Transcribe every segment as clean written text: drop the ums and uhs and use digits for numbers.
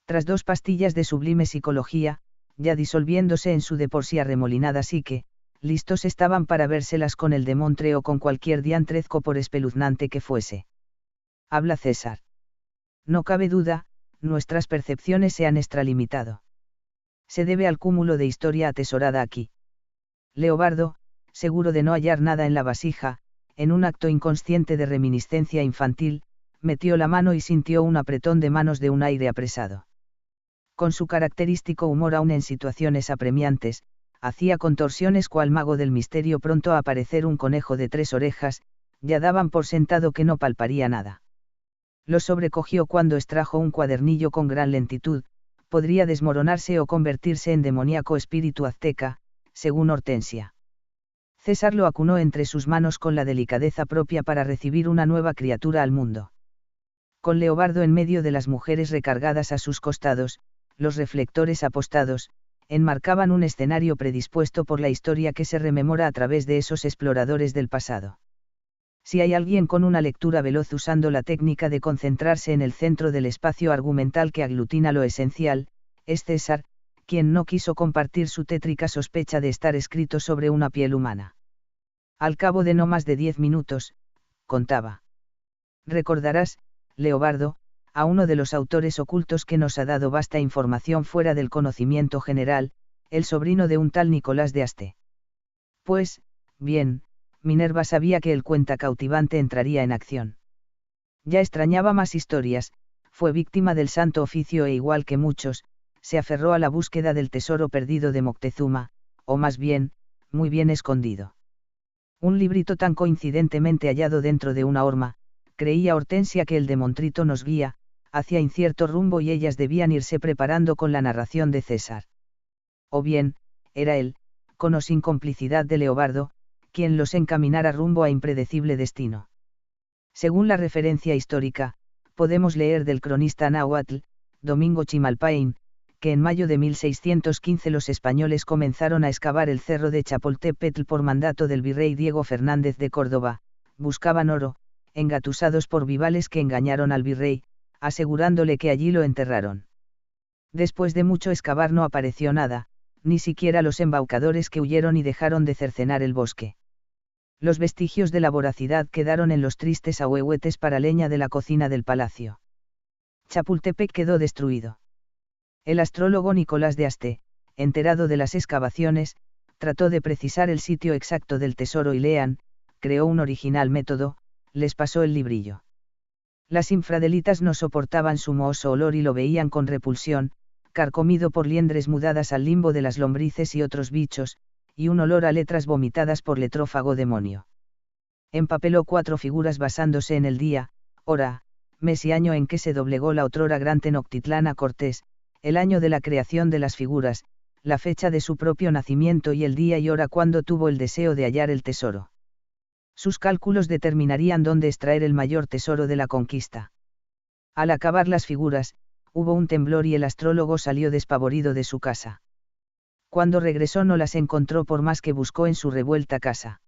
Tras 2 pastillas de sublime psicología, ya disolviéndose en su de por sí arremolinada psique, listos estaban para vérselas con el demontre o con cualquier diantrezco por espeluznante que fuese. Habla César. No cabe duda, nuestras percepciones se han extralimitado. Se debe al cúmulo de historia atesorada aquí. Leobardo, seguro de no hallar nada en la vasija, en un acto inconsciente de reminiscencia infantil, metió la mano y sintió un apretón de manos de un aire apresado. Con su característico humor aún en situaciones apremiantes, hacía contorsiones cual mago del misterio pronto a aparecer un conejo de 3 orejas, ya daban por sentado que no palparía nada. Lo sobrecogió cuando extrajo un cuadernillo con gran lentitud, podría desmoronarse o convertirse en demoníaco espíritu azteca, según Hortensia. César lo acunó entre sus manos con la delicadeza propia para recibir una nueva criatura al mundo. Con Leobardo en medio de las mujeres recargadas a sus costados, los reflectores apostados, enmarcaban un escenario predispuesto por la historia que se rememora a través de esos exploradores del pasado. Si hay alguien con una lectura veloz usando la técnica de concentrarse en el centro del espacio argumental que aglutina lo esencial, es César, quien no quiso compartir su tétrica sospecha de estar escrito sobre una piel humana. Al cabo de no más de 10 minutos, contaba. Recordarás, Leobardo, a uno de los autores ocultos que nos ha dado vasta información fuera del conocimiento general, el sobrino de un tal Nicolás de Este. Pues, bien, Minerva sabía que el cuenta cautivante entraría en acción. Ya extrañaba más historias, fue víctima del santo oficio e igual que muchos, se aferró a la búsqueda del tesoro perdido de Moctezuma, o más bien, muy bien escondido. Un librito tan coincidentemente hallado dentro de una horma, creía Hortensia que el demontrito nos guía, hacia incierto rumbo y ellas debían irse preparando con la narración de César. O bien, era él, con o sin complicidad de Leobardo, quien los encaminara rumbo a impredecible destino. Según la referencia histórica, podemos leer del cronista náhuatl, Domingo Chimalpain, que en mayo de 1615 los españoles comenzaron a excavar el cerro de Chapultepetl por mandato del virrey Diego Fernández de Córdoba, buscaban oro, engatusados por vivales que engañaron al virrey, asegurándole que allí lo enterraron. Después de mucho excavar no apareció nada, ni siquiera los embaucadores que huyeron y dejaron de cercenar el bosque. Los vestigios de la voracidad quedaron en los tristes ahuehuetes para leña de la cocina del palacio. Chapultepec quedó destruido. El astrólogo Nicolás de Este, enterado de las excavaciones, trató de precisar el sitio exacto del tesoro y Lean, creó un original método, les pasó el librillo. Las infradelitas no soportaban su mohoso olor y lo veían con repulsión, carcomido por liendres mudadas al limbo de las lombrices y otros bichos, y un olor a letras vomitadas por letrófago demonio. Empapeló 4 figuras basándose en el día, hora, mes y año en que se doblegó la otrora gran Tenochtitlán a Cortés, el año de la creación de las figuras, la fecha de su propio nacimiento y el día y hora cuando tuvo el deseo de hallar el tesoro. Sus cálculos determinarían dónde extraer el mayor tesoro de la conquista. Al acabar las figuras, hubo un temblor y el astrólogo salió despavorido de su casa. Cuando regresó no las encontró por más que buscó en su revuelta casa.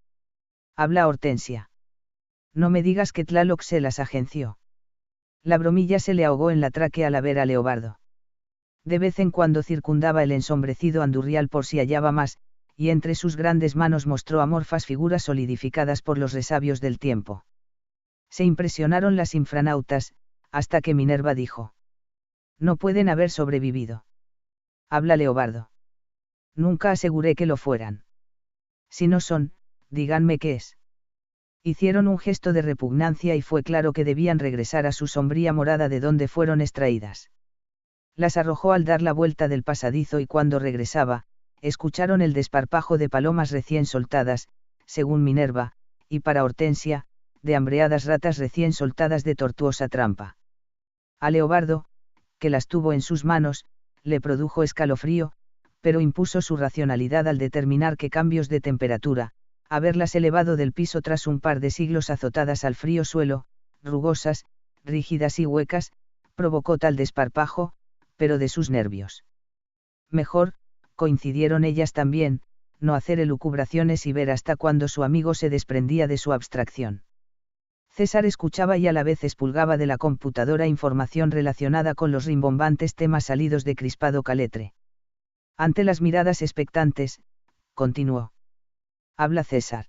Habla Hortensia. No me digas que Tlaloc se las agenció. La bromilla se le ahogó en la tráquea al ver a Leobardo. De vez en cuando circundaba el ensombrecido andurrial por si hallaba más, y entre sus grandes manos mostró amorfas figuras solidificadas por los resabios del tiempo. Se impresionaron las infranautas, hasta que Minerva dijo. No pueden haber sobrevivido. Habla Leobardo. Nunca aseguré que lo fueran. Si no son, díganme qué es. Hicieron un gesto de repugnancia y fue claro que debían regresar a su sombría morada de donde fueron extraídas. Las arrojó al dar la vuelta del pasadizo y cuando regresaba, escucharon el desparpajo de palomas recién soltadas, según Minerva, y para Hortensia, de hambreadas ratas recién soltadas de tortuosa trampa. A Leobardo, que las tuvo en sus manos, le produjo escalofrío, pero impuso su racionalidad al determinar que cambios de temperatura, haberlas elevado del piso tras un par de siglos azotadas al frío suelo, rugosas, rígidas y huecas, provocó tal desparpajo, pero de sus nervios. Mejor, coincidieron ellas también, no hacer elucubraciones y ver hasta cuándo su amigo se desprendía de su abstracción. César escuchaba y a la vez expulgaba de la computadora información relacionada con los rimbombantes temas salidos de Crispado Caletre. Ante las miradas expectantes, continuó. Habla César.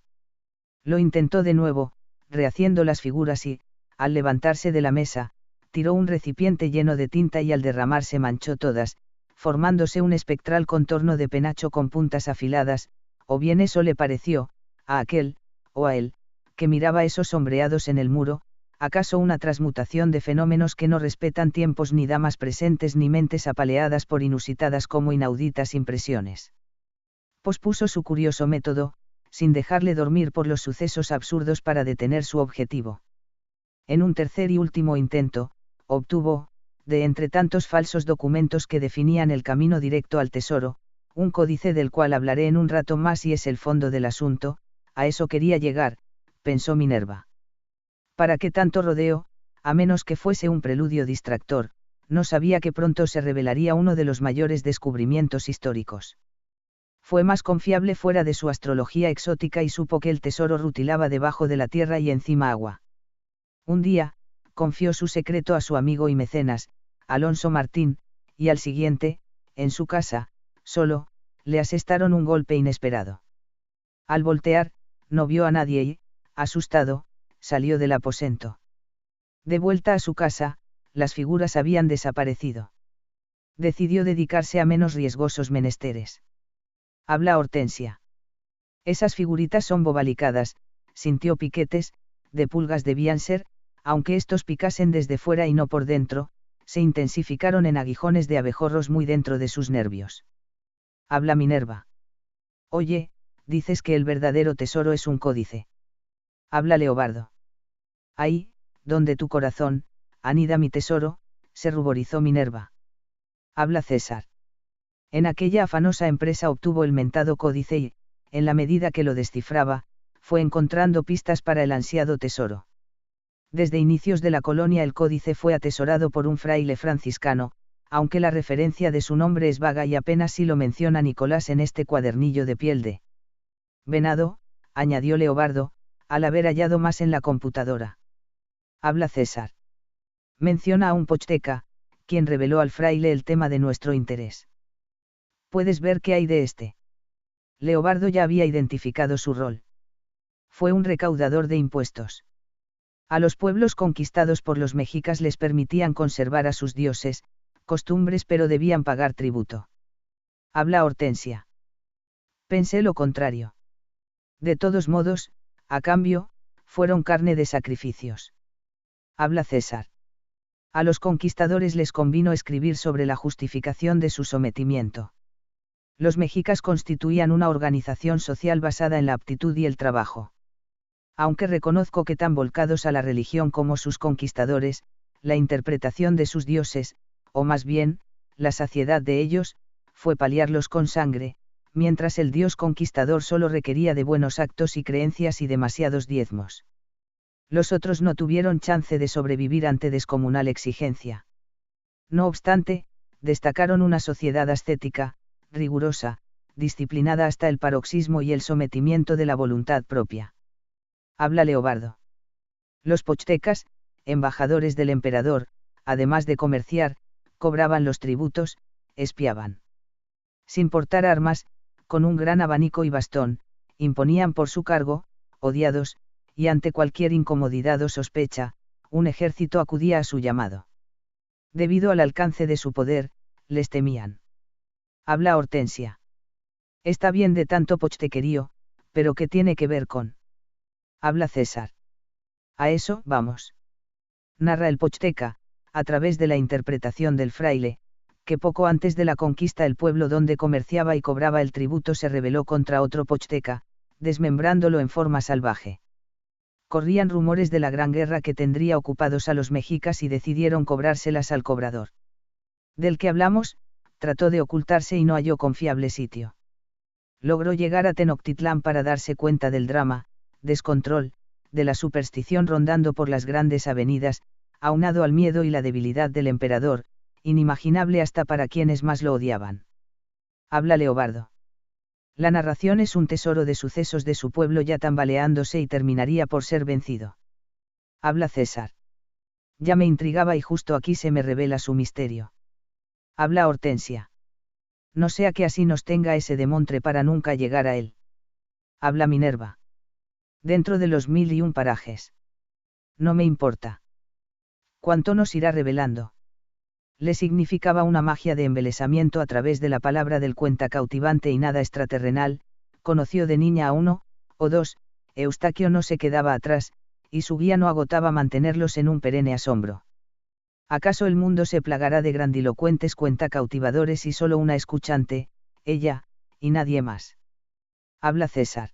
Lo intentó de nuevo, rehaciendo las figuras y, al levantarse de la mesa, tiró un recipiente lleno de tinta y al derramarse manchó todas, formándose un espectral contorno de penacho con puntas afiladas, o bien eso le pareció, a aquel, o a él, que miraba esos sombreados en el muro, acaso una transmutación de fenómenos que no respetan tiempos ni damas presentes ni mentes apaleadas por inusitadas como inauditas impresiones. Pospuso su curioso método, sin dejarle dormir por los sucesos absurdos para detener su objetivo. En un tercer y último intento, obtuvo, de entre tantos falsos documentos que definían el camino directo al tesoro, un códice del cual hablaré en un rato más y es el fondo del asunto, a eso quería llegar, pensó Minerva. ¿Para qué tanto rodeo? A menos que fuese un preludio distractor, no sabía que pronto se revelaría uno de los mayores descubrimientos históricos. Fue más confiable fuera de su astrología exótica y supo que el tesoro rutilaba debajo de la tierra y encima agua. Un día, confió su secreto a su amigo y mecenas, Alonso Martín, y al siguiente, en su casa, solo, le asestaron un golpe inesperado. Al voltear, no vio a nadie y, asustado, salió del aposento. De vuelta a su casa, las figuras habían desaparecido. Decidió dedicarse a menos riesgosos menesteres. Habla Hortensia. Esas figuritas son bobalicadas, sintió piquetes, de pulgas debían ser, aunque estos picasen desde fuera y no por dentro, se intensificaron en aguijones de abejorros muy dentro de sus nervios. Habla Minerva. Oye, dices que el verdadero tesoro es un códice. Habla Leobardo. Ahí, donde tu corazón, anida mi tesoro, se ruborizó Minerva. Habla César. En aquella afanosa empresa obtuvo el mentado códice y, en la medida que lo descifraba, fue encontrando pistas para el ansiado tesoro. Desde inicios de la colonia el códice fue atesorado por un fraile franciscano, aunque la referencia de su nombre es vaga y apenas si lo menciona Nicolás en este cuadernillo de piel de venado, añadió Leobardo, al haber hallado más en la computadora. Habla César. Menciona a un pochteca, quien reveló al fraile el tema de nuestro interés. Puedes ver qué hay de este. Leobardo ya había identificado su rol. Fue un recaudador de impuestos. A los pueblos conquistados por los mexicas les permitían conservar a sus dioses, costumbres pero debían pagar tributo. Habla Hortensia. Pensé lo contrario. De todos modos, a cambio, fueron carne de sacrificios. Habla César. A los conquistadores les convino escribir sobre la justificación de su sometimiento. Los mexicas constituían una organización social basada en la aptitud y el trabajo. Aunque reconozco que tan volcados a la religión como sus conquistadores, la interpretación de sus dioses, o más bien, la saciedad de ellos, fue paliarlos con sangre, mientras el dios conquistador solo requería de buenos actos y creencias y demasiados diezmos. Los otros no tuvieron chance de sobrevivir ante descomunal exigencia. No obstante, destacaron una sociedad ascética, rigurosa, disciplinada hasta el paroxismo y el sometimiento de la voluntad propia. Habla Leobardo. Los pochtecas, embajadores del emperador, además de comerciar, cobraban los tributos, espiaban. Sin portar armas, con un gran abanico y bastón, imponían por su cargo, odiados, y ante cualquier incomodidad o sospecha, un ejército acudía a su llamado. Debido al alcance de su poder, les temían. Habla Hortensia. Está bien de tanto pochtequerío, pero ¿qué tiene que ver con? Habla César. A eso, vamos. Narra el pochteca, a través de la interpretación del fraile, que poco antes de la conquista el pueblo donde comerciaba y cobraba el tributo se rebeló contra otro pochteca, desmembrándolo en forma salvaje. Corrían rumores de la gran guerra que tendría ocupados a los mexicas y decidieron cobrárselas al cobrador. Del que hablamos, trató de ocultarse y no halló confiable sitio. Logró llegar a Tenochtitlán para darse cuenta del drama, descontrol, de la superstición rondando por las grandes avenidas, aunado al miedo y la debilidad del emperador, inimaginable hasta para quienes más lo odiaban. Habla Leobardo. La narración es un tesoro de sucesos de su pueblo ya tambaleándose y terminaría por ser vencido. Habla César. Ya me intrigaba y justo aquí se me revela su misterio. Habla Hortensia. No sea que así nos tenga ese demontre para nunca llegar a él. Habla Minerva. Dentro de los 1001 parajes. No me importa. ¿Cuánto nos irá revelando? Le significaba una magia de embelesamiento a través de la palabra del cuenta cautivante y nada extraterrenal. Conoció de niña a uno, o dos, Eustaquio no se quedaba atrás, y su guía no agotaba mantenerlos en un perenne asombro. ¿Acaso el mundo se plagará de grandilocuentes cuentacautivadores y solo una escuchante, ella, y nadie más? Habla César.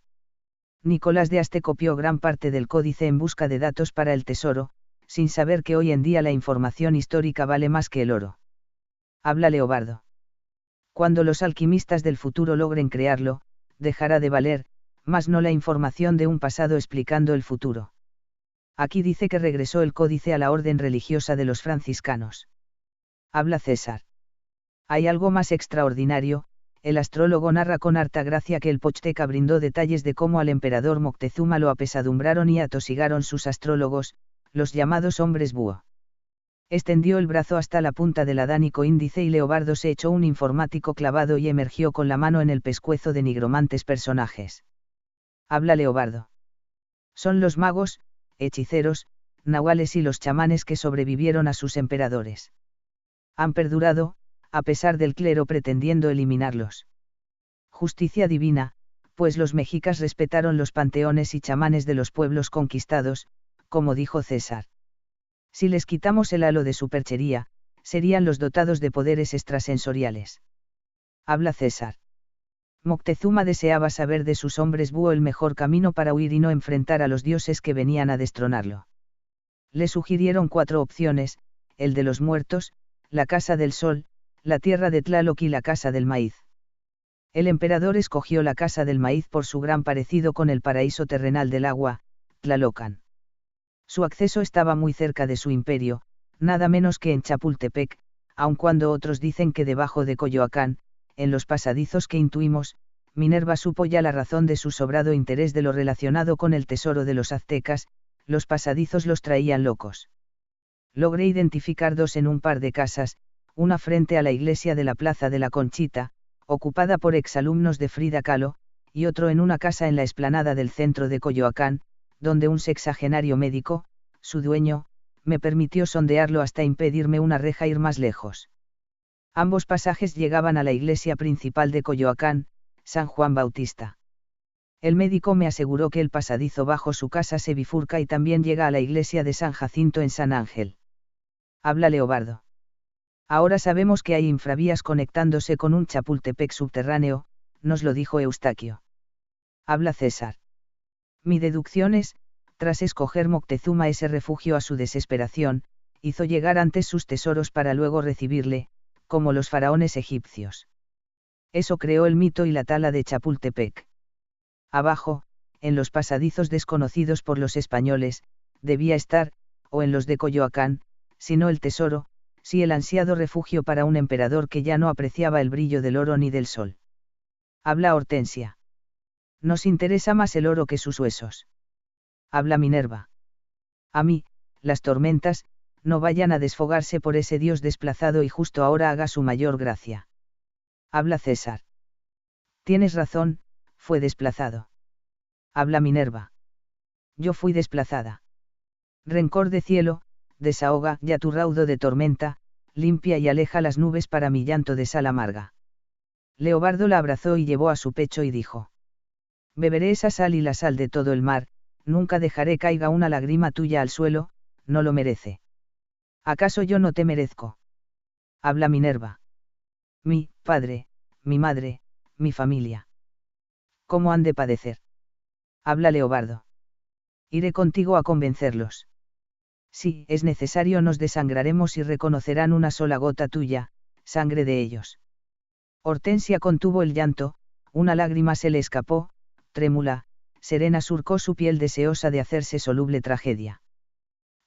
Nicolás de Aste copió gran parte del códice en busca de datos para el tesoro, sin saber que hoy en día la información histórica vale más que el oro. Habla Leobardo. Cuando los alquimistas del futuro logren crearlo, dejará de valer, mas no la información de un pasado explicando el futuro. Aquí dice que regresó el códice a la orden religiosa de los franciscanos. Habla César. Hay algo más extraordinario. El astrólogo narra con harta gracia que el Pochteca brindó detalles de cómo al emperador Moctezuma lo apesadumbraron y atosigaron sus astrólogos, los llamados hombres búho. Extendió el brazo hasta la punta del adánico índice y Leobardo se echó un informático clavado y emergió con la mano en el pescuezo de nigromantes personajes. Habla Leobardo. Son los magos, hechiceros, nahuales y los chamanes que sobrevivieron a sus emperadores. Han perdurado, a pesar del clero pretendiendo eliminarlos. Justicia divina, pues los mexicas respetaron los panteones y chamanes de los pueblos conquistados, como dijo César. Si les quitamos el halo de superchería, serían los dotados de poderes extrasensoriales. Habla César. Moctezuma deseaba saber de sus hombres búho el mejor camino para huir y no enfrentar a los dioses que venían a destronarlo. Le sugirieron 4 opciones: el de los muertos, la casa del sol, la tierra de Tlaloc y la casa del maíz. El emperador escogió la casa del maíz por su gran parecido con el paraíso terrenal del agua, Tlalocan. Su acceso estaba muy cerca de su imperio, nada menos que en Chapultepec, aun cuando otros dicen que debajo de Coyoacán, en los pasadizos que intuimos, Minerva supo ya la razón de su sobrado interés de lo relacionado con el tesoro de los aztecas. Los pasadizos los traían locos. Logré identificar 2 en un par de casas, una frente a la iglesia de la Plaza de la Conchita, ocupada por exalumnos de Frida Kahlo, y otro en una casa en la explanada del centro de Coyoacán, donde un sexagenario médico, su dueño, me permitió sondearlo hasta impedirme una reja ir más lejos. Ambos pasajes llegaban a la iglesia principal de Coyoacán, San Juan Bautista. El médico me aseguró que el pasadizo bajo su casa se bifurca y también llega a la iglesia de San Jacinto en San Ángel. Habla Leobardo. Ahora sabemos que hay infravías conectándose con un Chapultepec subterráneo, nos lo dijo Eustaquio. Habla César. Mi deducción es, tras escoger Moctezuma ese refugio a su desesperación, hizo llegar antes sus tesoros para luego recibirle, como los faraones egipcios. Eso creó el mito y la tala de Chapultepec. Abajo, en los pasadizos desconocidos por los españoles, debía estar, o en los de Coyoacán, si no el tesoro, si el ansiado refugio para un emperador que ya no apreciaba el brillo del oro ni del sol. Habla Hortensia. Nos interesa más el oro que sus huesos. Habla Minerva. A mí, las tormentas, no vayan a desfogarse por ese dios desplazado y justo ahora haga su mayor gracia. Habla César. Tienes razón, fue desplazado. Habla Minerva. Yo fui desplazada. Rencor de cielo, desahoga ya tu raudo de tormenta, limpia y aleja las nubes para mi llanto de sal amarga. Leobardo la abrazó y llevó a su pecho y dijo: beberé esa sal y la sal de todo el mar, nunca dejaré caiga una lágrima tuya al suelo, no lo merece. ¿Acaso yo no te merezco? Habla Minerva. Mi padre, mi madre, mi familia. ¿Cómo han de padecer? Habla Leobardo. Iré contigo a convencerlos. Si es necesario nos desangraremos y reconocerán una sola gota tuya, sangre de ellos. Hortensia contuvo el llanto, una lágrima se le escapó, trémula, serena surcó su piel deseosa de hacerse soluble tragedia.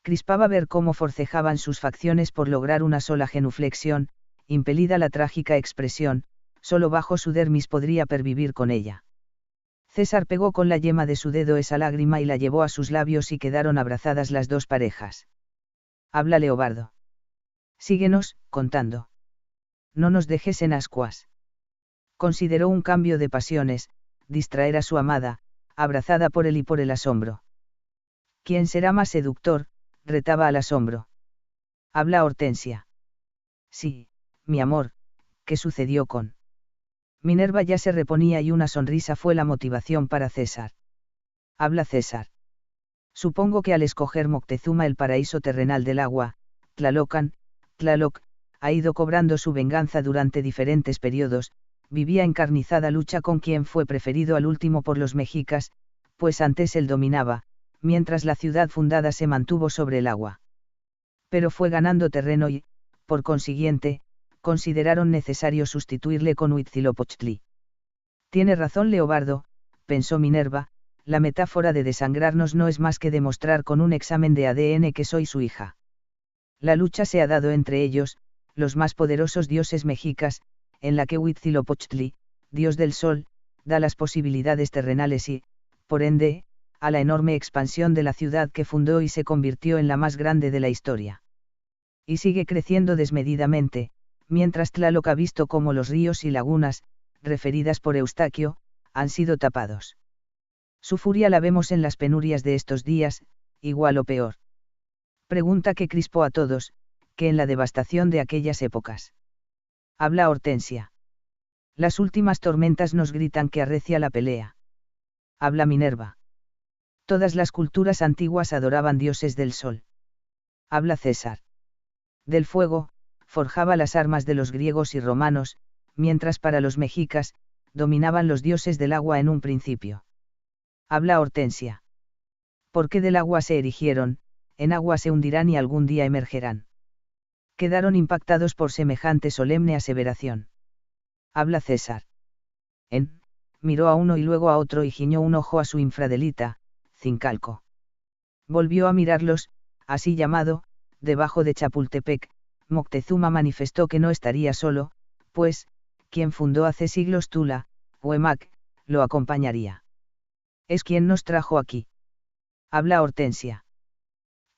Crispaba ver cómo forcejaban sus facciones por lograr una sola genuflexión, impelida la trágica expresión, solo bajo su dermis podría pervivir con ella. César pegó con la yema de su dedo esa lágrima y la llevó a sus labios y quedaron abrazadas las dos parejas. Habla Leobardo. Síguenos, contando. No nos dejes en ascuas. Consideró un cambio de pasiones, distraer a su amada, abrazada por él y por el asombro. ¿Quién será más seductor?, retaba al asombro. Habla Hortensia. Sí, mi amor, ¿qué sucedió con? Minerva ya se reponía y una sonrisa fue la motivación para César. Habla César. Supongo que al escoger Moctezuma el paraíso terrenal del agua, Tlaloc, ha ido cobrando su venganza durante diferentes periodos, vivía encarnizada lucha con quien fue preferido al último por los mexicas, pues antes él dominaba, mientras la ciudad fundada se mantuvo sobre el agua. Pero fue ganando terreno y, por consiguiente, consideraron necesario sustituirle con Huitzilopochtli. Tiene razón Leobardo, pensó Minerva, la metáfora de desangrarnos no es más que demostrar con un examen de ADN que soy su hija. La lucha se ha dado entre ellos, los más poderosos dioses mexicas, en la que Huitzilopochtli, dios del sol, da las posibilidades terrenales y, por ende, a la enorme expansión de la ciudad que fundó y se convirtió en la más grande de la historia. Y sigue creciendo desmedidamente, mientras Tlaloc ha visto cómo los ríos y lagunas, referidas por Eustaquio, han sido tapados. Su furia la vemos en las penurias de estos días, igual o peor. Pregunta que crispó a todos, que en la devastación de aquellas épocas. Habla Hortensia. Las últimas tormentas nos gritan que arrecia la pelea. Habla Minerva. Todas las culturas antiguas adoraban dioses del sol. Habla César. Del fuego, forjaba las armas de los griegos y romanos, mientras para los mexicas, dominaban los dioses del agua en un principio. Habla Hortensia. Porque del agua se erigieron, en agua se hundirán y algún día emergerán. Quedaron impactados por semejante solemne aseveración. Habla César. Miró a uno y luego a otro y guiñó un ojo a su infradelita, Cincalco. Volvió a mirarlos, así llamado, debajo de Chapultepec, Moctezuma manifestó que no estaría solo, pues, quien fundó hace siglos Tula, Huemac, lo acompañaría. Es quien nos trajo aquí. Habla Hortensia.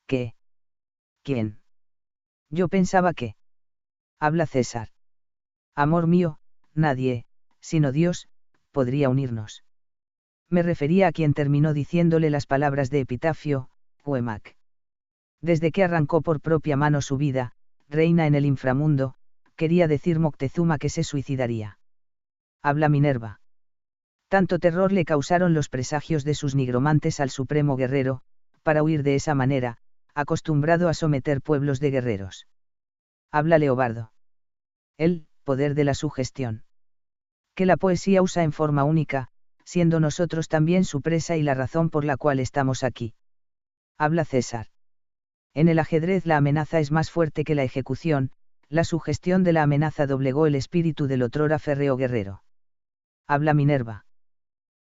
¿Qué? ¿Quién? Yo pensaba que. Habla César. Amor mío, nadie, sino Dios, podría unirnos. Me refería a quien terminó diciéndole las palabras de epitafio, Huemac. Desde que arrancó por propia mano su vida, reina en el inframundo, quería decir Moctezuma que se suicidaría. Habla Minerva. Tanto terror le causaron los presagios de sus nigromantes al supremo guerrero, para huir de esa manera, acostumbrado a someter pueblos de guerreros. Habla Leobardo. El poder de la sugestión. Que la poesía usa en forma única, siendo nosotros también su presa y la razón por la cual estamos aquí. Habla César. En el ajedrez la amenaza es más fuerte que la ejecución, la sugestión de la amenaza doblegó el espíritu del otrora férreo guerrero. Habla Minerva.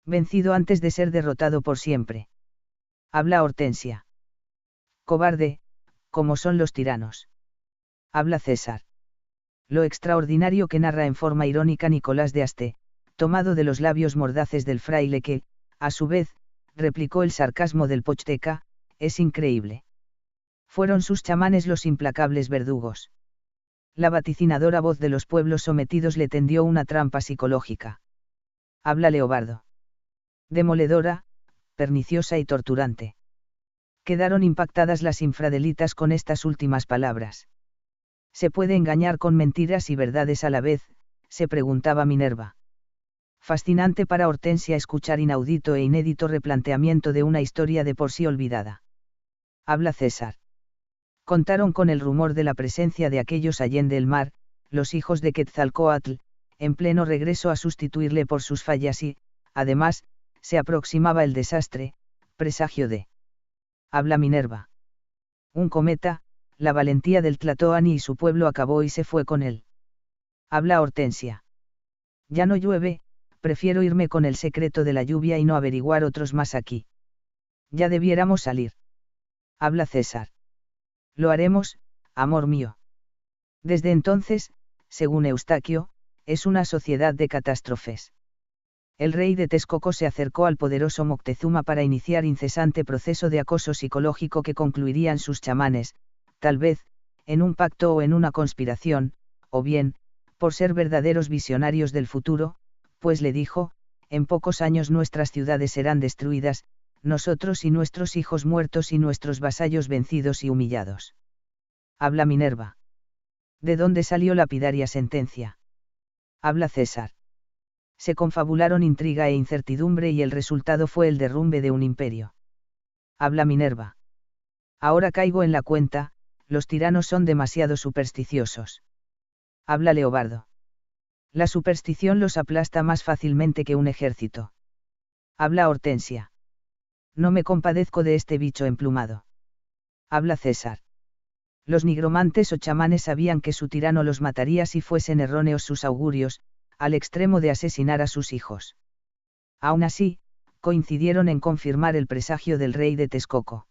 Vencido antes de ser derrotado por siempre. Habla Hortensia. Cobarde, como son los tiranos. Habla César. Lo extraordinario que narra en forma irónica Nicolás de Aste, tomado de los labios mordaces del fraile que, a su vez, replicó el sarcasmo del Pochteca, es increíble. Fueron sus chamanes los implacables verdugos. La vaticinadora voz de los pueblos sometidos le tendió una trampa psicológica. Habla Leobardo. Demoledora, perniciosa y torturante. Quedaron impactadas las infradelitas con estas últimas palabras. ¿Se puede engañar con mentiras y verdades a la vez?, se preguntaba Minerva. Fascinante para Hortensia escuchar inaudito e inédito replanteamiento de una historia de por sí olvidada. Habla César. Contaron con el rumor de la presencia de aquellos allende el mar, los hijos de Quetzalcóatl, en pleno regreso a sustituirle por sus fallas y, además, se aproximaba el desastre, presagio de. Habla Minerva. Un cometa, la valentía del Tlatoani y su pueblo acabó y se fue con él. Habla Hortensia. Ya no llueve, prefiero irme con el secreto de la lluvia y no averiguar otros más aquí. Ya debiéramos salir. Habla César. Lo haremos, amor mío. Desde entonces, según Eustaquio, es una sociedad de catástrofes. El rey de Texcoco se acercó al poderoso Moctezuma para iniciar incesante proceso de acoso psicológico que concluirían sus chamanes, tal vez, en un pacto o en una conspiración, o bien, por ser verdaderos visionarios del futuro, pues le dijo, en pocos años nuestras ciudades serán destruidas, nosotros y nuestros hijos muertos y nuestros vasallos vencidos y humillados. Habla Minerva. ¿De dónde salió lapidaria sentencia? Habla César. Se confabularon intriga e incertidumbre y el resultado fue el derrumbe de un imperio. Habla Minerva. Ahora caigo en la cuenta, los tiranos son demasiado supersticiosos. Habla Leobardo. La superstición los aplasta más fácilmente que un ejército. Habla Hortensia. No me compadezco de este bicho emplumado. Habla César. Los nigromantes o chamanes sabían que su tirano los mataría si fuesen erróneos sus augurios, al extremo de asesinar a sus hijos. Aún así, coincidieron en confirmar el presagio del rey de Texcoco.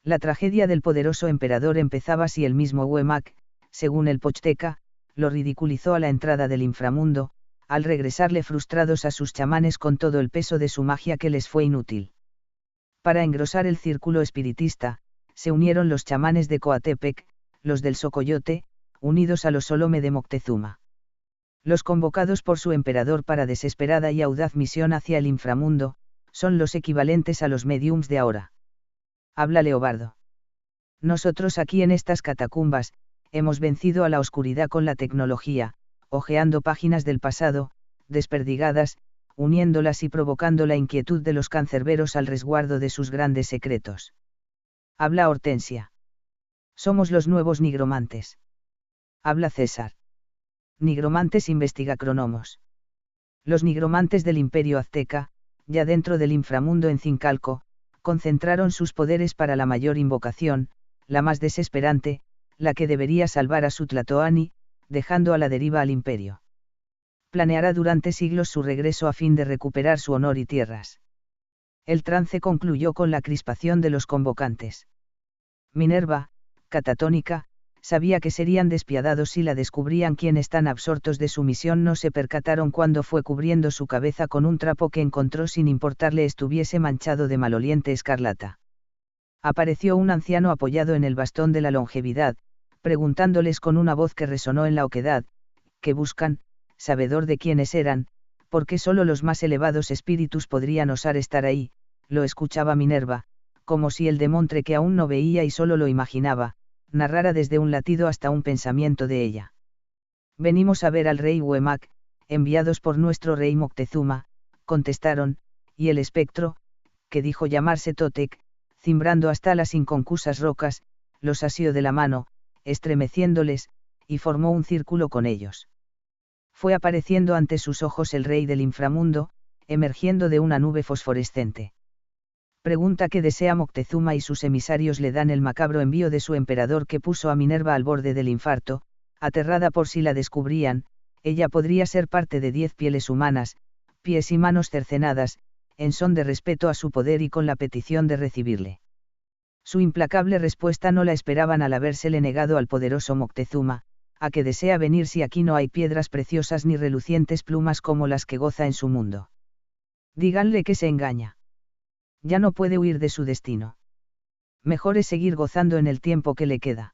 La tragedia del poderoso emperador empezaba si el mismo Huemac, según el Pochteca, lo ridiculizó a la entrada del inframundo, al regresarle frustrados a sus chamanes con todo el peso de su magia que les fue inútil. Para engrosar el círculo espiritista, se unieron los chamanes de Coatepec, los del Socoyote, unidos a los Solome de Moctezuma. Los convocados por su emperador para desesperada y audaz misión hacia el inframundo, son los equivalentes a los mediums de ahora. Habla Leobardo. Nosotros aquí en estas catacumbas, hemos vencido a la oscuridad con la tecnología, hojeando páginas del pasado, desperdigadas, uniéndolas y provocando la inquietud de los cancerberos al resguardo de sus grandes secretos. Habla Hortensia. Somos los nuevos nigromantes. Habla César. Nigromantes investiga Cronomos. Los nigromantes del imperio azteca, ya dentro del inframundo en Cincalco, concentraron sus poderes para la mayor invocación, la más desesperante, la que debería salvar a su Tlatoani, dejando a la deriva al imperio. Planeará durante siglos su regreso a fin de recuperar su honor y tierras. El trance concluyó con la crispación de los convocantes. Minerva, catatónica, sabía que serían despiadados si la descubrían. Quienes tan absortos de su misión no se percataron cuando fue cubriendo su cabeza con un trapo que encontró sin importarle estuviese manchado de maloliente escarlata. Apareció un anciano apoyado en el bastón de la longevidad, preguntándoles con una voz que resonó en la oquedad, ¿qué buscan, sabedor de quiénes eran, porque solo los más elevados espíritus podrían osar estar ahí? Lo escuchaba Minerva, como si el demontre que aún no veía y solo lo imaginaba, narrara desde un latido hasta un pensamiento de ella. Venimos a ver al rey Huemac, enviados por nuestro rey Moctezuma, contestaron, y el espectro, que dijo llamarse Totec, cimbrando hasta las inconcusas rocas, los asió de la mano, estremeciéndoles, y formó un círculo con ellos. Fue apareciendo ante sus ojos el rey del inframundo, emergiendo de una nube fosforescente. Pregunta que desea Moctezuma y sus emisarios le dan el macabro envío de su emperador que puso a Minerva al borde del infarto, aterrada por si la descubrían, ella podría ser parte de 10 pieles humanas, pies y manos cercenadas, en son de respeto a su poder y con la petición de recibirle. Su implacable respuesta no la esperaban al habérsele negado al poderoso Moctezuma, a que desea venir si aquí no hay piedras preciosas ni relucientes plumas como las que goza en su mundo. Díganle que se engaña. Ya no puede huir de su destino. Mejor es seguir gozando en el tiempo que le queda.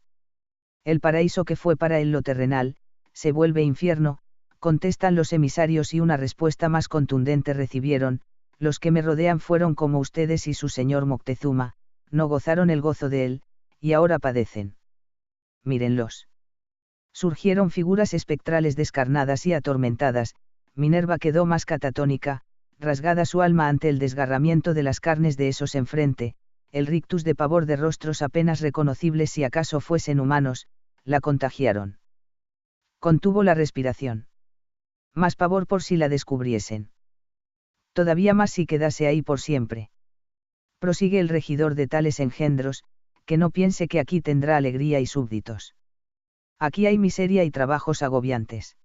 El paraíso que fue para él lo terrenal, se vuelve infierno, contestan los emisarios y una respuesta más contundente recibieron, los que me rodean fueron como ustedes y su señor Moctezuma, no gozaron el gozo de él, y ahora padecen. Mírenlos. Surgieron figuras espectrales descarnadas y atormentadas, Minerva quedó más catatónica, rasgada su alma ante el desgarramiento de las carnes de esos enfrente, el rictus de pavor de rostros apenas reconocibles si acaso fuesen humanos, la contagiaron. Contuvo la respiración. Más pavor por si la descubriesen. Todavía más si quedase ahí por siempre. Prosigue el regidor de tales engendros, que no piense que aquí tendrá alegría y súbditos. Aquí hay miseria y trabajos agobiantes.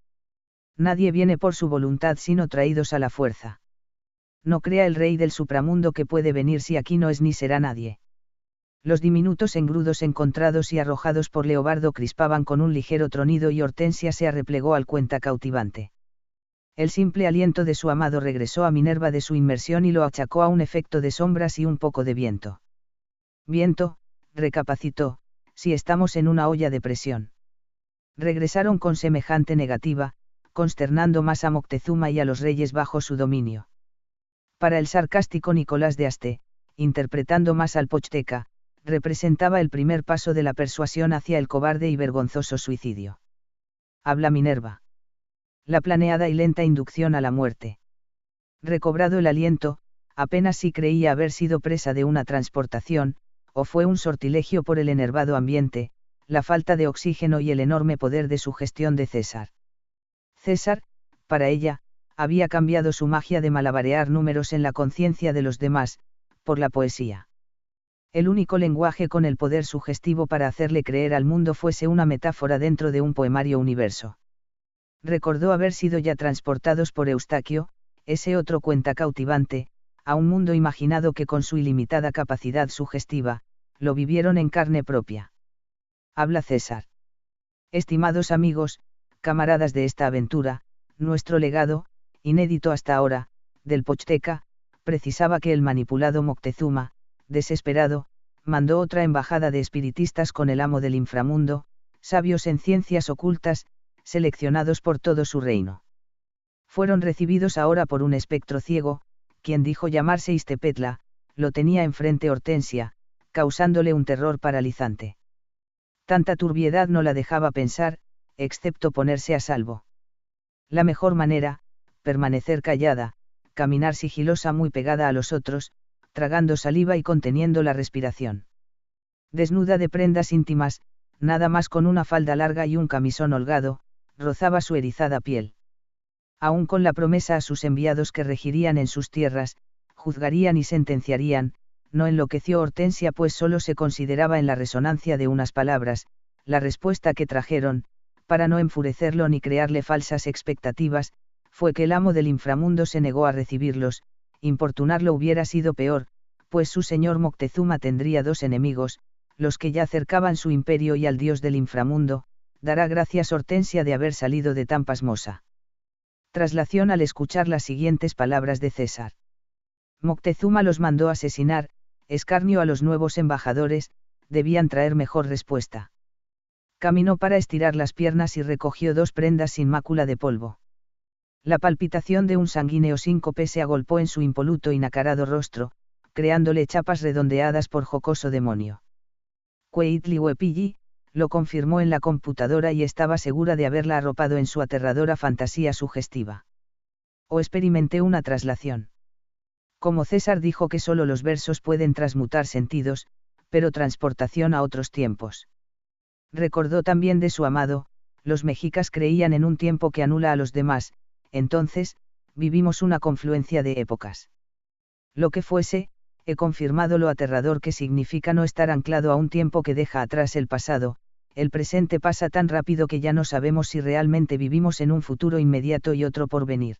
Nadie viene por su voluntad sino traídos a la fuerza. No crea el rey del supramundo que puede venir si aquí no es ni será nadie. Los diminutos engrudos encontrados y arrojados por Leobardo crispaban con un ligero tronido y Hortensia se arreplegó al cuenta cautivante. El simple aliento de su amado regresó a Minerva de su inmersión y lo achacó a un efecto de sombras y un poco de viento. Viento, recapacitó, si estamos en una olla de presión. Regresaron con semejante negativa, consternando más a Moctezuma y a los reyes bajo su dominio. Para el sarcástico Nicolás de Este, interpretando más al Pochteca, representaba el primer paso de la persuasión hacia el cobarde y vergonzoso suicidio. Habla Minerva. La planeada y lenta inducción a la muerte. Recobrado el aliento, apenas si creía haber sido presa de una transportación, o fue un sortilegio por el enervado ambiente, la falta de oxígeno y el enorme poder de sugestión de César. César, para ella, había cambiado su magia de malabarear números en la conciencia de los demás, por la poesía. El único lenguaje con el poder sugestivo para hacerle creer al mundo fuese una metáfora dentro de un poemario universo. Recordó haber sido ya transportados por Eustaquio, ese otro cuenta cautivante, a un mundo imaginado que con su ilimitada capacidad sugestiva, lo vivieron en carne propia. Habla César. Estimados amigos, camaradas de esta aventura, nuestro legado, inédito hasta ahora, del Pochteca, precisaba que el manipulado Moctezuma, desesperado, mandó otra embajada de espiritistas con el amo del inframundo, sabios en ciencias ocultas, seleccionados por todo su reino. Fueron recibidos ahora por un espectro ciego, quien dijo llamarse Istepetla, lo tenía enfrente Hortensia, causándole un terror paralizante. Tanta turbiedad no la dejaba pensar, excepto ponerse a salvo. La mejor manera, permanecer callada, caminar sigilosa muy pegada a los otros, tragando saliva y conteniendo la respiración. Desnuda de prendas íntimas, nada más con una falda larga y un camisón holgado, rozaba su erizada piel. Aún con la promesa a sus enviados que regirían en sus tierras, juzgarían y sentenciarían, no enloqueció Hortensia pues solo se consideraba en la resonancia de unas palabras, la respuesta que trajeron, para no enfurecerlo ni crearle falsas expectativas, fue que el amo del inframundo se negó a recibirlos, importunarlo hubiera sido peor, pues su señor Moctezuma tendría dos enemigos, los que ya cercaban su imperio y al dios del inframundo, dará gracias Hortensia de haber salido de tan pasmosa traslación al escuchar las siguientes palabras de César. Moctezuma los mandó asesinar, escarnio a los nuevos embajadores, debían traer mejor respuesta. Caminó para estirar las piernas y recogió dos prendas sin mácula de polvo. La palpitación de un sanguíneo síncope se agolpó en su impoluto y nacarado rostro, creándole chapas redondeadas por jocoso demonio. Cueitlihuepilli, lo confirmó en la computadora y estaba segura de haberla arropado en su aterradora fantasía sugestiva. O experimenté una traslación. Como César dijo que solo los versos pueden transmutar sentidos, pero transportación a otros tiempos. Recordó también de su amado, los mexicas creían en un tiempo que anula a los demás, entonces, vivimos una confluencia de épocas. Lo que fuese, he confirmado lo aterrador que significa no estar anclado a un tiempo que deja atrás el pasado, el presente pasa tan rápido que ya no sabemos si realmente vivimos en un futuro inmediato y otro por venir.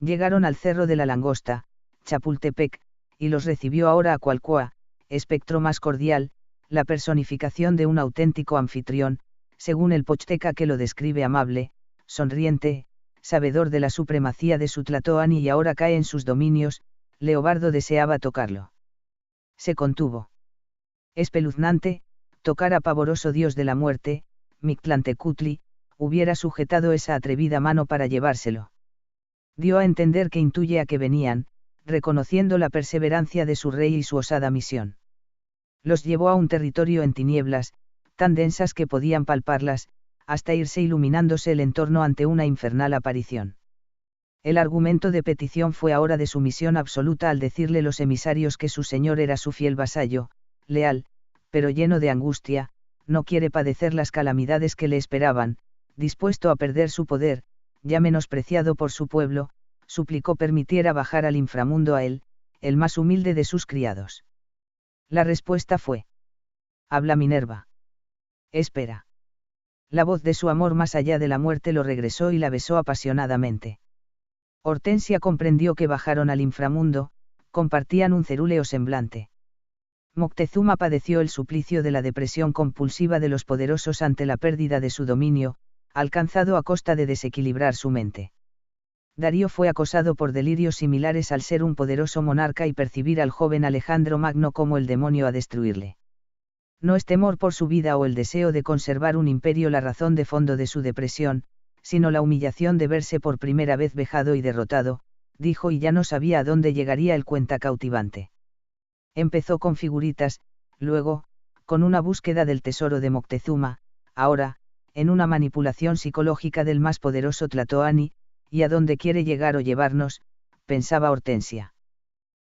Llegaron al Cerro de la Langosta, Chapultepec, y los recibió ahora a Cualcóa, espectro más cordial, la personificación de un auténtico anfitrión, según el Pochteca que lo describe amable, sonriente, sabedor de la supremacía de su Tlatoani y ahora cae en sus dominios. Leobardo deseaba tocarlo. Se contuvo. Espeluznante, tocar a pavoroso dios de la muerte, Mictlantecutli, hubiera sujetado esa atrevida mano para llevárselo. Dio a entender que intuye a qué venían, reconociendo la perseverancia de su rey y su osada misión. Los llevó a un territorio en tinieblas, tan densas que podían palparlas, hasta irse iluminándose el entorno ante una infernal aparición. El argumento de petición fue ahora de sumisión absoluta al decirle los emisarios que su señor era su fiel vasallo, leal, pero lleno de angustia, no quiere padecer las calamidades que le esperaban, dispuesto a perder su poder, ya menospreciado por su pueblo, suplicó permitiera bajar al inframundo a él, el más humilde de sus criados. La respuesta fue: habla Minerva. Espera. La voz de su amor más allá de la muerte lo regresó y la besó apasionadamente. Hortensia comprendió que bajaron al inframundo, compartían un cerúleo semblante. Moctezuma padeció el suplicio de la depresión compulsiva de los poderosos ante la pérdida de su dominio, alcanzado a costa de desequilibrar su mente. Darío fue acosado por delirios similares al ser un poderoso monarca y percibir al joven Alejandro Magno como el demonio a destruirle. No es temor por su vida o el deseo de conservar un imperio la razón de fondo de su depresión, sino la humillación de verse por primera vez vejado y derrotado, dijo, y ya no sabía a dónde llegaría el cuenta cautivante. Empezó con figuritas, luego, con una búsqueda del tesoro de Moctezuma, ahora, en una manipulación psicológica del más poderoso Tlatoani, y a dónde quiere llegar o llevarnos, pensaba Hortensia.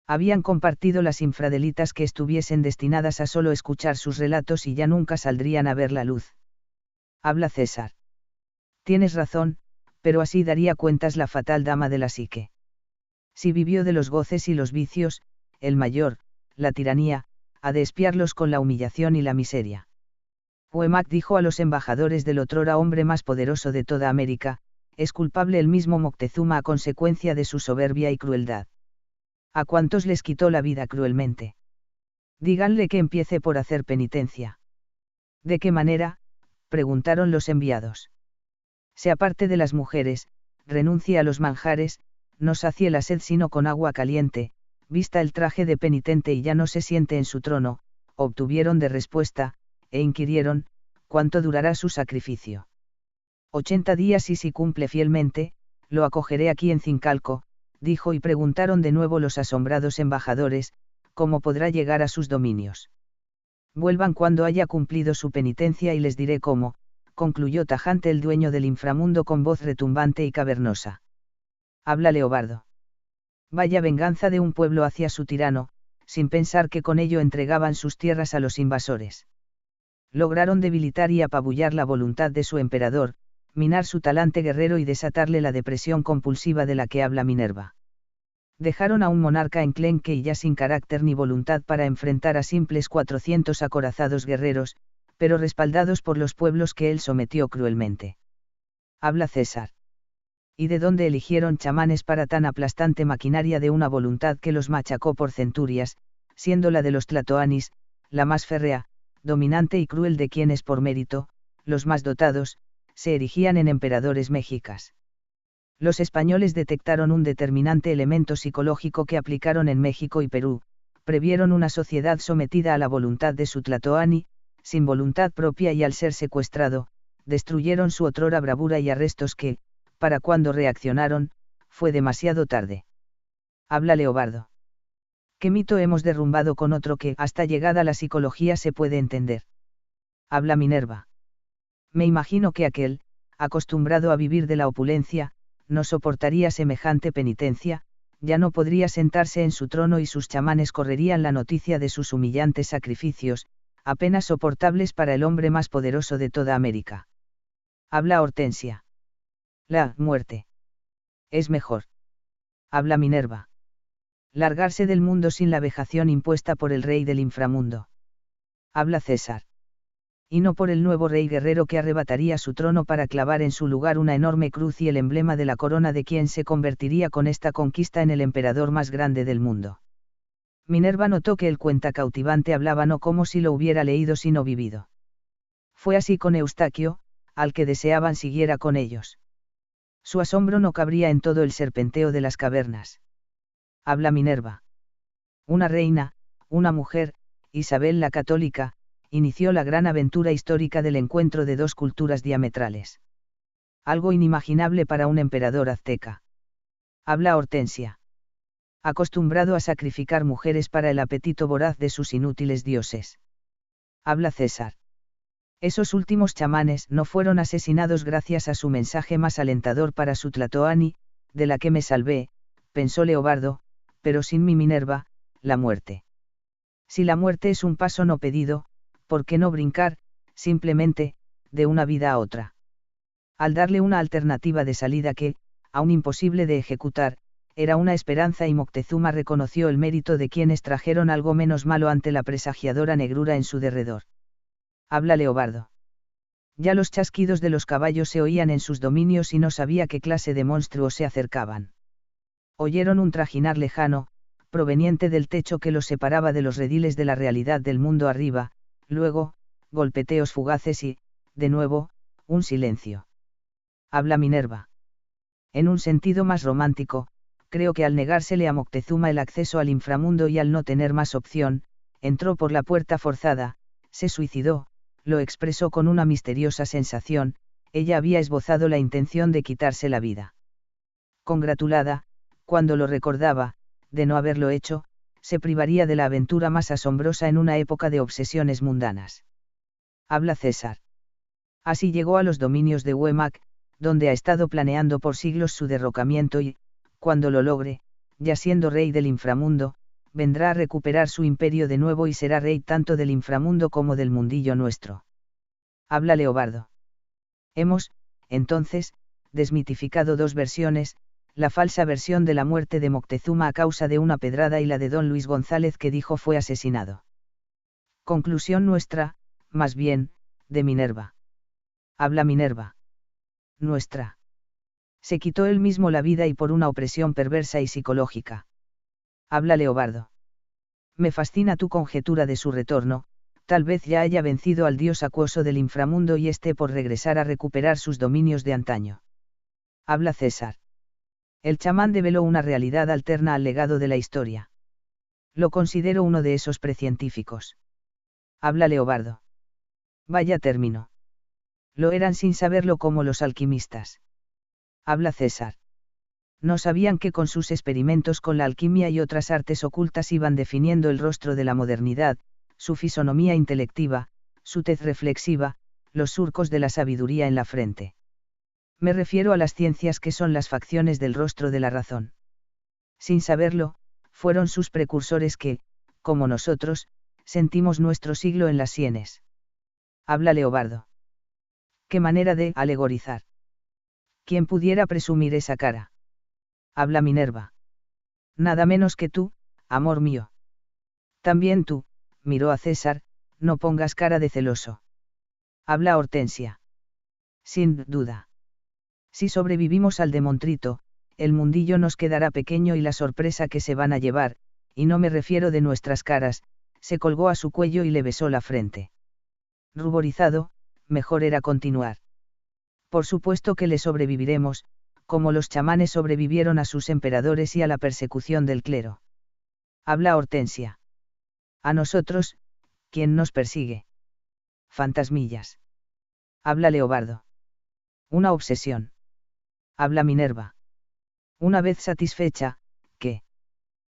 Habían compartido las infradelitas que estuviesen destinadas a solo escuchar sus relatos y ya nunca saldrían a ver la luz. Habla César. Tienes razón, pero así daría cuentas la fatal dama de la psique. Si vivió de los goces y los vicios, el mayor, la tiranía, ha de expiarlos con la humillación y la miseria. Uemac dijo a los embajadores del otrora hombre más poderoso de toda América, es culpable el mismo Moctezuma a consecuencia de su soberbia y crueldad. ¿A cuántos les quitó la vida cruelmente? Díganle que empiece por hacer penitencia. ¿De qué manera?, preguntaron los enviados. Se aparte de las mujeres, renuncie a los manjares, no sacie la sed sino con agua caliente, vista el traje de penitente y ya no se siente en su trono, obtuvieron de respuesta, e inquirieron, ¿cuánto durará su sacrificio? 80 días y si cumple fielmente, lo acogeré aquí en Cincalco, dijo, y preguntaron de nuevo los asombrados embajadores, ¿cómo podrá llegar a sus dominios? Vuelvan cuando haya cumplido su penitencia y les diré cómo, concluyó tajante el dueño del inframundo con voz retumbante y cavernosa. Habla Leobardo. Vaya venganza de un pueblo hacia su tirano, sin pensar que con ello entregaban sus tierras a los invasores. Lograron debilitar y apabullar la voluntad de su emperador, minar su talante guerrero y desatarle la depresión compulsiva de la que habla Minerva. Dejaron a un monarca enclenque y ya sin carácter ni voluntad para enfrentar a simples 400 acorazados guerreros, pero respaldados por los pueblos que él sometió cruelmente. Habla César. ¿Y de dónde eligieron chamanes para tan aplastante maquinaria de una voluntad que los machacó por centurias, siendo la de los tlatoanis, la más férrea, dominante y cruel de quienes por mérito, los más dotados, se erigían en emperadores mexicas? Los españoles detectaron un determinante elemento psicológico que aplicaron en México y Perú, previeron una sociedad sometida a la voluntad de su tlatoani, sin voluntad propia y al ser secuestrado, destruyeron su otrora bravura y arrestos que, para cuando reaccionaron, fue demasiado tarde. Habla Leobardo. ¿Qué mito hemos derrumbado con otro que hasta llegada la psicología se puede entender? Habla Minerva. Me imagino que aquel, acostumbrado a vivir de la opulencia, no soportaría semejante penitencia, ya no podría sentarse en su trono y sus chamanes correrían la noticia de sus humillantes sacrificios, apenas soportables para el hombre más poderoso de toda América. Habla Hortensia. La muerte. Es mejor. Habla Minerva. Largarse del mundo sin la vejación impuesta por el rey del inframundo. Habla César. Y no por el nuevo rey guerrero que arrebataría su trono para clavar en su lugar una enorme cruz y el emblema de la corona de quien se convertiría con esta conquista en el emperador más grande del mundo. Minerva notó que el cuenta cautivante hablaba no como si lo hubiera leído sino vivido. Fue así con Eustaquio, al que deseaban siguiera con ellos. Su asombro no cabría en todo el serpenteo de las cavernas. Habla Minerva. Una reina, una mujer, Isabel la Católica, inició la gran aventura histórica del encuentro de dos culturas diametrales. Algo inimaginable para un emperador azteca. Habla Hortensia. Acostumbrado a sacrificar mujeres para el apetito voraz de sus inútiles dioses. Habla César. Esos últimos chamanes no fueron asesinados gracias a su mensaje más alentador para su tlatoani, de la que me salvé, pensó Leobardo, pero sin mi Minerva, la muerte. Si la muerte es un paso no pedido, ¿por qué no brincar, simplemente, de una vida a otra? Al darle una alternativa de salida que, aún imposible de ejecutar, era una esperanza y Moctezuma reconoció el mérito de quienes trajeron algo menos malo ante la presagiadora negrura en su derredor. Habla Leobardo. Ya los chasquidos de los caballos se oían en sus dominios y no sabía qué clase de monstruos se acercaban. Oyeron un trajinar lejano, proveniente del techo que los separaba de los rediles de la realidad del mundo arriba, luego, golpeteos fugaces y, de nuevo, un silencio. Habla Minerva. En un sentido más romántico, creo que al negársele a Moctezuma el acceso al inframundo y al no tener más opción, entró por la puerta forzada, se suicidó, lo expresó con una misteriosa sensación, ella había esbozado la intención de quitarse la vida. Congratulada, cuando lo recordaba, de no haberlo hecho, se privaría de la aventura más asombrosa en una época de obsesiones mundanas. Habla César. Así llegó a los dominios de Huemac, donde ha estado planeando por siglos su derrocamiento y, cuando lo logre, ya siendo rey del inframundo, vendrá a recuperar su imperio de nuevo y será rey tanto del inframundo como del mundillo nuestro. Habla Leobardo. Hemos, entonces, desmitificado dos versiones, la falsa versión de la muerte de Moctezuma a causa de una pedrada y la de don Luis González que dijo fue asesinado. Conclusión nuestra, más bien, de Minerva. Habla Minerva. Nuestra. Se quitó él mismo la vida y por una opresión perversa y psicológica. Habla Leobardo. Me fascina tu conjetura de su retorno, tal vez ya haya vencido al dios acuoso del inframundo y esté por regresar a recuperar sus dominios de antaño. Habla César. El chamán develó una realidad alterna al legado de la historia. Lo considero uno de esos precientíficos. Habla Leobardo. Vaya término. Lo eran sin saberlo como los alquimistas. Habla César. No sabían que con sus experimentos con la alquimia y otras artes ocultas iban definiendo el rostro de la modernidad, su fisonomía intelectiva, su tez reflexiva, los surcos de la sabiduría en la frente. Me refiero a las ciencias que son las facciones del rostro de la razón. Sin saberlo, fueron sus precursores que, como nosotros, sentimos nuestro siglo en las sienes. Habla Leobardo. ¿Qué manera de alegorizar? ¿Quién pudiera presumir esa cara? Habla Minerva. Nada menos que tú, amor mío. También tú, miró a César, no pongas cara de celoso. Habla Hortensia. Sin duda. Si sobrevivimos al demontrito, el mundillo nos quedará pequeño y la sorpresa que se van a llevar, y no me refiero de nuestras caras, se colgó a su cuello y le besó la frente. Ruborizado, mejor era continuar. Por supuesto que le sobreviviremos, como los chamanes sobrevivieron a sus emperadores y a la persecución del clero. Habla Hortensia. A nosotros, ¿quién nos persigue? Fantasmillas. Habla Leobardo. Una obsesión. Habla Minerva. Una vez satisfecha, ¿qué?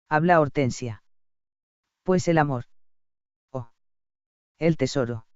Habla Hortensia. Pues el amor. Oh. El tesoro.